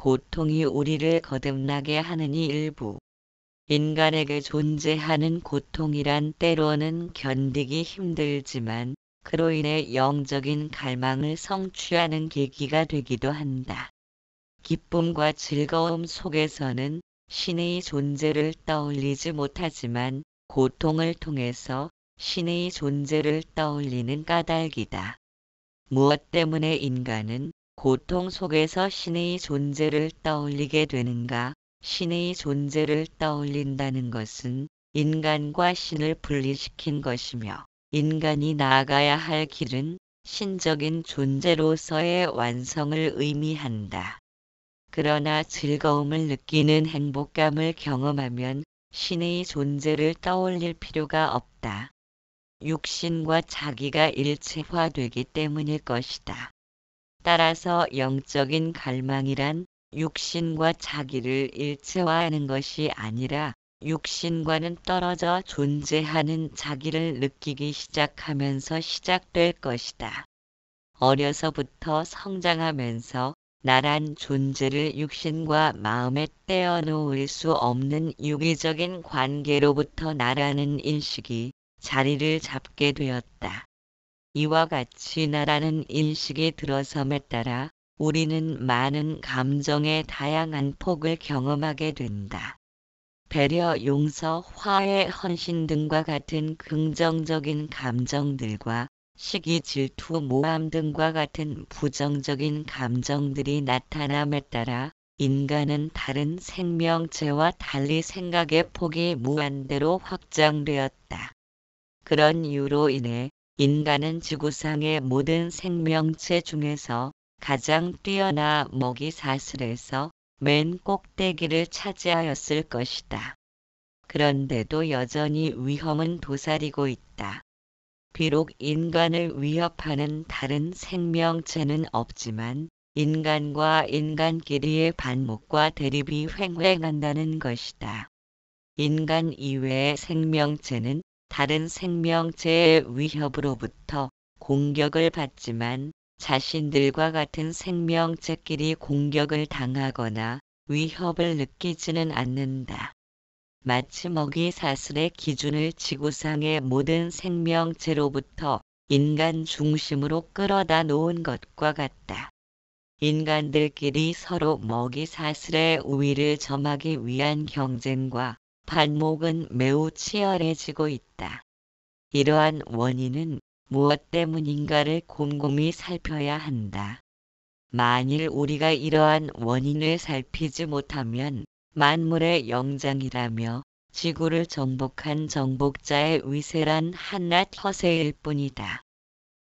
고통이 우리를 거듭나게 하느니 일부. 인간에게 존재하는 고통이란 때로는 견디기 힘들지만 그로 인해 영적인 갈망을 성취하는 계기가 되기도 한다. 기쁨과 즐거움 속에서는 신의 존재를 떠올리지 못하지만 고통을 통해서 신의 존재를 떠올리는 까닭이다. 무엇 때문에 인간은 고통 속에서 신의 존재를 떠올리게 되는가? 신의 존재를 떠올린다는 것은 인간과 신을 분리시킨 것이며 인간이 나아가야 할 길은 신적인 존재로서의 완성을 의미한다. 그러나 즐거움을 느끼는 행복감을 경험하면 신의 존재를 떠올릴 필요가 없다. 육신과 자기가 일체화되기 때문일 것이다. 따라서 영적인 갈망이란 육신과 자기를 일체화하는 것이 아니라 육신과는 떨어져 존재하는 자기를 느끼기 시작하면서 시작될 것이다. 어려서부터 성장하면서 나란 존재를 육신과 마음에 떼어놓을 수 없는 유기적인 관계로부터 나라는 인식이 자리를 잡게 되었다. 이와 같이 나라는 인식이 들어섬에 따라 우리는 많은 감정의 다양한 폭을 경험하게 된다. 배려, 용서, 화해, 헌신 등과 같은 긍정적인 감정들과 시기, 질투, 모함 등과 같은 부정적인 감정들이 나타남에 따라 인간은 다른 생명체와 달리 생각의 폭이 무한대로 확장되었다. 그런 이유로 인해 인간은 지구상의 모든 생명체 중에서 가장 뛰어나 먹이 사슬에서 맨 꼭대기를 차지하였을 것이다. 그런데도 여전히 위험은 도사리고 있다. 비록 인간을 위협하는 다른 생명체는 없지만 인간과 인간끼리의 반목과 대립이 횡행한다는 것이다. 인간 이외의 생명체는 다른 생명체의 위협으로부터 공격을 받지만 자신들과 같은 생명체끼리 공격을 당하거나 위협을 느끼지는 않는다. 마치 먹이 사슬의 기준을 지구상의 모든 생명체로부터 인간 중심으로 끌어다 놓은 것과 같다. 인간들끼리 서로 먹이 사슬의 우위를 점하기 위한 경쟁과 반목은 매우 치열해지고 있다. 이러한 원인은 무엇 때문인가를 곰곰이 살펴야 한다. 만일 우리가 이러한 원인을 살피지 못하면 만물의 영장이라며 지구를 정복한 정복자의 위세란 한낱 허세일 뿐이다.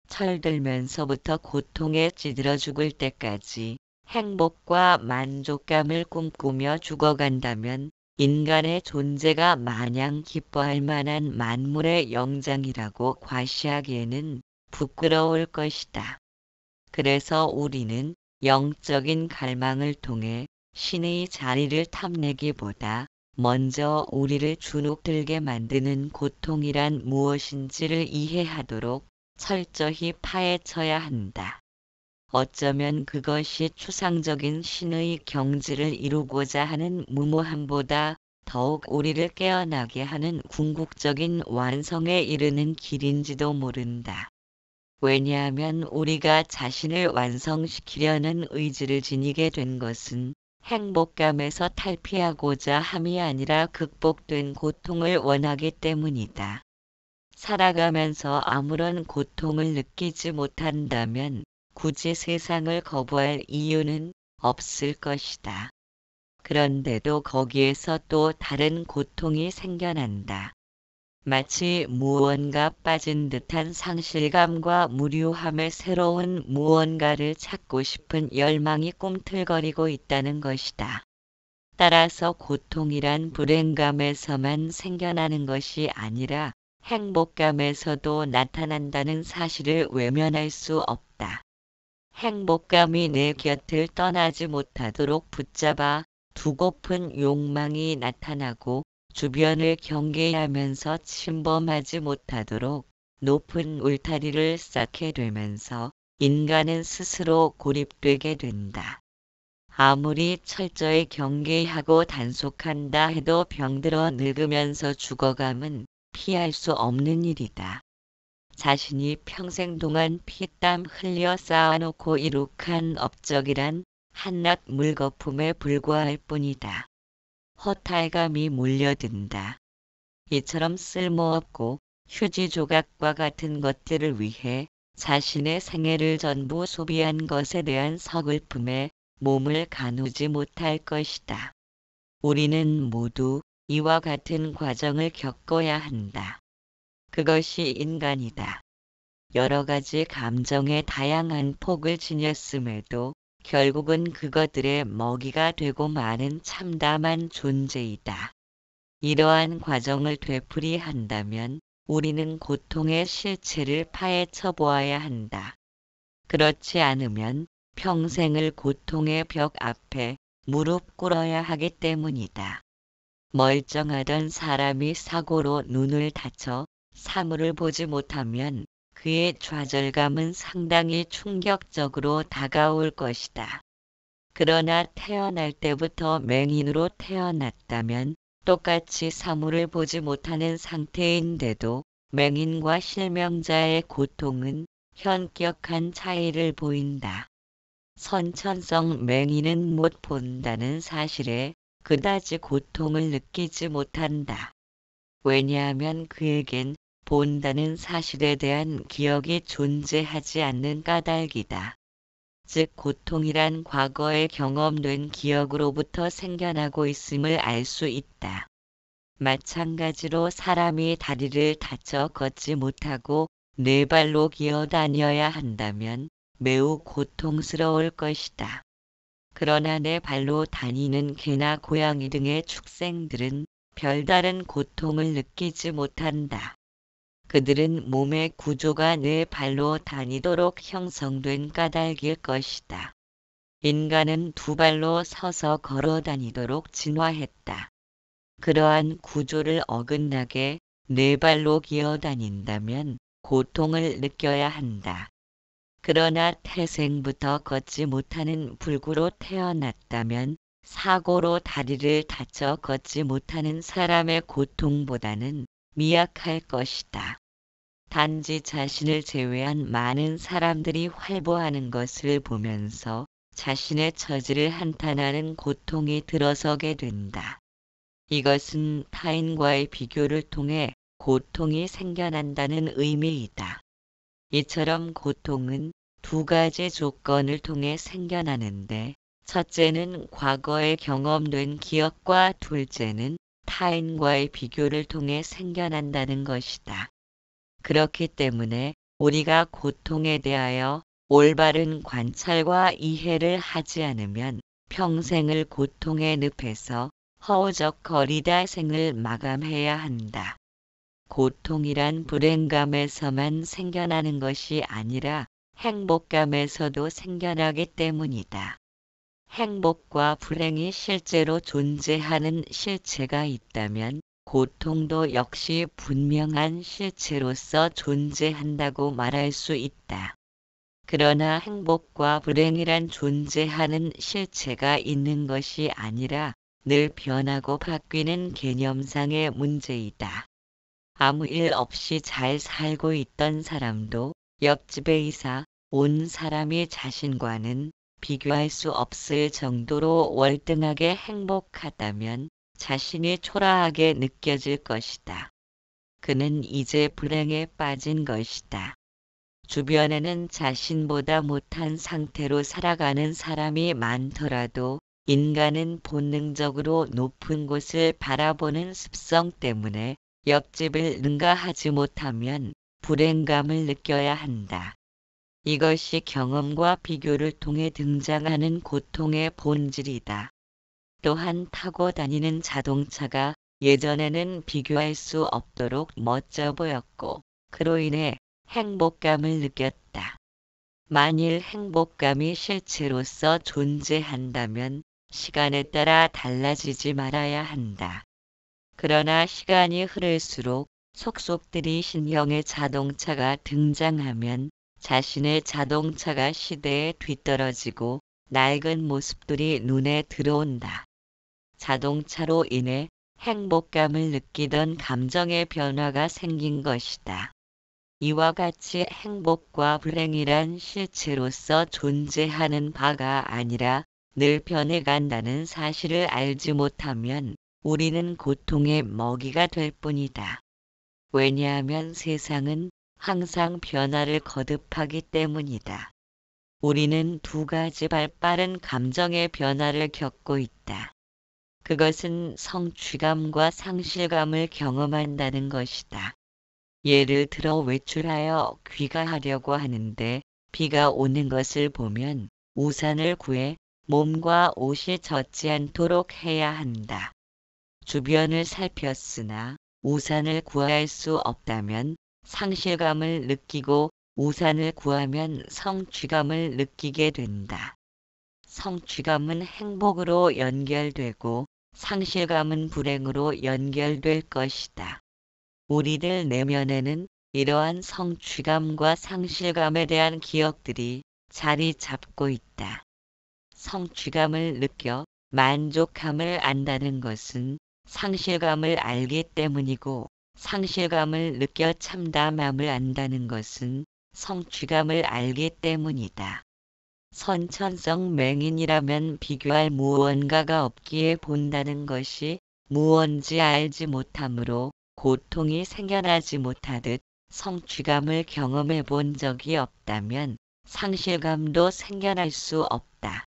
철들면서부터 고통에 찌들어 죽을 때까지 행복과 만족감을 꿈꾸며 죽어간다면 인간의 존재가 마냥 기뻐할 만한 만물의 영장이라고 과시하기에는 부끄러울 것이다. 그래서 우리는 영적인 갈망을 통해 신의 자리를 탐내기보다 먼저 우리를 주눅들게 만드는 고통이란 무엇인지를 이해하도록 철저히 파헤쳐야 한다. 어쩌면 그것이 추상적인 신의 경지를 이루고자 하는 무모함보다 더욱 우리를 깨어나게 하는 궁극적인 완성에 이르는 길인지도 모른다. 왜냐하면 우리가 자신을 완성시키려는 의지를 지니게 된 것은 행복감에서 탈피하고자 함이 아니라 극복된 고통을 원하기 때문이다. 살아가면서 아무런 고통을 느끼지 못한다면 굳이 세상을 거부할 이유는 없을 것이다. 그런데도 거기에서 또 다른 고통이 생겨난다. 마치 무언가 빠진 듯한 상실감과 무료함의 새로운 무언가를 찾고 싶은 열망이 꿈틀거리고 있다는 것이다. 따라서 고통이란 불행감에서만 생겨나는 것이 아니라 행복감에서도 나타난다는 사실을 외면할 수 없다. 행복감이 내 곁을 떠나지 못하도록 붙잡아 두고픈 욕망이 나타나고 주변을 경계하면서 침범하지 못하도록 높은 울타리를 쌓게 되면서 인간은 스스로 고립되게 된다. 아무리 철저히 경계하고 단속한다 해도 병들어 늙으면서 죽어감은 피할 수 없는 일이다. 자신이 평생 동안 피땀 흘려 쌓아놓고 이룩한 업적이란 한낱 물거품에 불과할 뿐이다. 허탈감이 몰려든다. 이처럼 쓸모없고 휴지 조각과 같은 것들을 위해 자신의 생애를 전부 소비한 것에 대한 서글픔에 몸을 가누지 못할 것이다. 우리는 모두 이와 같은 과정을 겪어야 한다. 그것이 인간이다. 여러 가지 감정의 다양한 폭을 지녔음에도 결국은 그것들의 먹이가 되고 마는 참담한 존재이다. 이러한 과정을 되풀이한다면 우리는 고통의 실체를 파헤쳐 보아야 한다. 그렇지 않으면 평생을 고통의 벽 앞에 무릎 꿇어야 하기 때문이다. 멀쩡하던 사람이 사고로 눈을 다쳐 사물을 보지 못하면 그의 좌절감은 상당히 충격적으로 다가올 것이다. 그러나 태어날 때부터 맹인으로 태어났다면 똑같이 사물을 보지 못하는 상태인데도 맹인과 실명자의 고통은 현격한 차이를 보인다. 선천성 맹인은 못 본다는 사실에 그다지 고통을 느끼지 못한다. 왜냐하면 그에겐 본다는 사실에 대한 기억이 존재하지 않는 까닭이다. 즉 고통이란 과거에 경험된 기억으로부터 생겨나고 있음을 알 수 있다. 마찬가지로 사람이 다리를 다쳐 걷지 못하고 네 발로 기어다녀야 한다면 매우 고통스러울 것이다. 그러나 네 발로 다니는 개나 고양이 등의 축생들은 별다른 고통을 느끼지 못한다. 그들은 몸의 구조가 네 발로 다니도록 형성된 까닭일 것이다. 인간은 두 발로 서서 걸어 다니도록 진화했다. 그러한 구조를 어긋나게 네 발로 기어 다닌다면 고통을 느껴야 한다. 그러나 태생부터 걷지 못하는 불구로 태어났다면 사고로 다리를 다쳐 걷지 못하는 사람의 고통보다는 미약할 것이다. 단지 자신을 제외한 많은 사람들이 활보하는 것을 보면서 자신의 처지를 한탄하는 고통이 들어서게 된다. 이것은 타인과의 비교를 통해 고통이 생겨난다는 의미이다. 이처럼 고통은 두 가지 조건을 통해 생겨나는데 첫째는 과거에 경험된 기억과 둘째는 타인과의 비교를 통해 생겨난다는 것이다. 그렇기 때문에 우리가 고통에 대하여 올바른 관찰과 이해를 하지 않으면 평생을 고통의 늪에서 허우적거리다 생을 마감해야 한다. 고통이란 불행감에서만 생겨나는 것이 아니라 행복감에서도 생겨나기 때문이다. 행복과 불행이 실제로 존재하는 실체가 있다면 고통도 역시 분명한 실체로서 존재한다고 말할 수 있다. 그러나 행복과 불행이란 존재하는 실체가 있는 것이 아니라 늘 변하고 바뀌는 개념상의 문제이다. 아무 일 없이 잘 살고 있던 사람도 옆집에 이사 온 사람이 자신과는 비교할 수 없을 정도로 월등하게 행복하다면 자신이 초라하게 느껴질 것이다. 그는 이제 불행에 빠진 것이다. 주변에는 자신보다 못한 상태로 살아가는 사람이 많더라도 인간은 본능적으로 높은 곳을 바라보는 습성 때문에 옆집을 능가하지 못하면 불행감을 느껴야 한다. 이것이 경험과 비교를 통해 등장하는 고통의 본질이다. 또한 타고 다니는 자동차가 예전에는 비교할 수 없도록 멋져 보였고 그로 인해 행복감을 느꼈다. 만일 행복감이 실체로서 존재한다면 시간에 따라 달라지지 말아야 한다. 그러나 시간이 흐를수록 속속들이 신형의 자동차가 등장하면 자신의 자동차가 시대에 뒤떨어지고 낡은 모습들이 눈에 들어온다. 자동차로 인해 행복감을 느끼던 감정의 변화가 생긴 것이다. 이와 같이 행복과 불행이란 실체로서 존재하는 바가 아니라 늘 변해간다는 사실을 알지 못하면 우리는 고통의 먹이가 될 뿐이다. 왜냐하면 세상은 항상 변화를 거듭하기 때문이다. 우리는 두 가지 발빠른 감정의 변화를 겪고 있다. 그것은 성취감과 상실감을 경험한다는 것이다. 예를 들어 외출하여 귀가하려고 하는데 비가 오는 것을 보면 우산을 구해 몸과 옷이 젖지 않도록 해야 한다. 주변을 살폈으나 우산을 구할 수 없다면 상실감을 느끼고 우산을 구하면 성취감을 느끼게 된다. 성취감은 행복으로 연결되고 상실감은 불행으로 연결될 것이다. 우리들 내면에는 이러한 성취감과 상실감에 대한 기억들이 자리 잡고 있다. 성취감을 느껴 만족함을 안다는 것은 상실감을 알기 때문이고 상실감을 느껴 참담함을 안다는 것은 성취감을 알기 때문이다. 선천성 맹인이라면 비교할 무언가가 없기에 본다는 것이 무언지 알지 못하므로 고통이 생겨나지 못하듯 성취감을 경험해 본 적이 없다면 상실감도 생겨날 수 없다.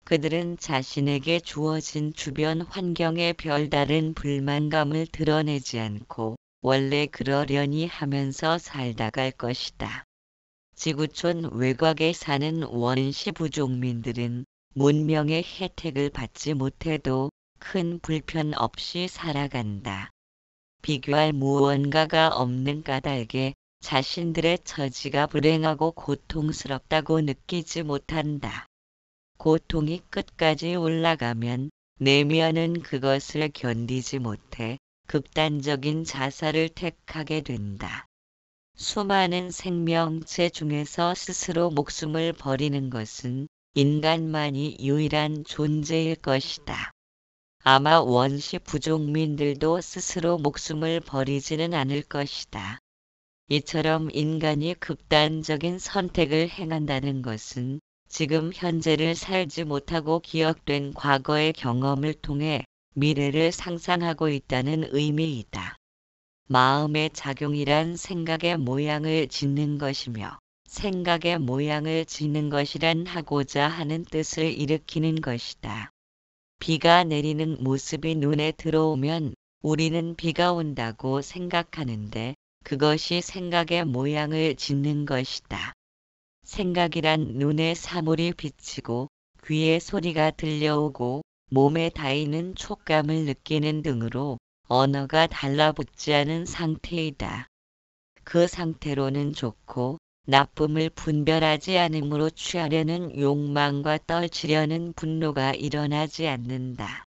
그들은 자신에게 주어진 주변 환경에 별다른 불만감을 드러내지 않고 원래 그러려니 하면서 살다 갈 것이다. 지구촌 외곽에 사는 원시 부족민들은 문명의 혜택을 받지 못해도 큰 불편 없이 살아간다. 비교할 무언가가 없는 까닭에 자신들의 처지가 불행하고 고통스럽다고 느끼지 못한다. 고통이 끝까지 올라가면 내면은 그것을 견디지 못해 극단적인 자살을 택하게 된다. 수많은 생명체 중에서 스스로 목숨을 버리는 것은 인간만이 유일한 존재일 것이다. 아마 원시 부족민들도 스스로 목숨을 버리지는 않을 것이다. 이처럼 인간이 극단적인 선택을 행한다는 것은 지금 현재를 살지 못하고 기억된 과거의 경험을 통해 미래를 상상하고 있다는 의미이다. 마음의 작용이란 생각의 모양을 짓는 것이며 생각의 모양을 짓는 것이란 하고자 하는 뜻을 일으키는 것이다. 비가 내리는 모습이 눈에 들어오면 우리는 비가 온다고 생각하는데 그것이 생각의 모양을 짓는 것이다. 생각이란 눈에 사물이 비치고 귀에 소리가 들려오고 몸에 닿이는 촉감을 느끼는 등으로 언어가 달라붙지 않은 상태이다. 그 상태로는 좋고 나쁨을 분별하지 않으므로 취하려는 욕망과 떨치려는 분노가 일어나지 않는다.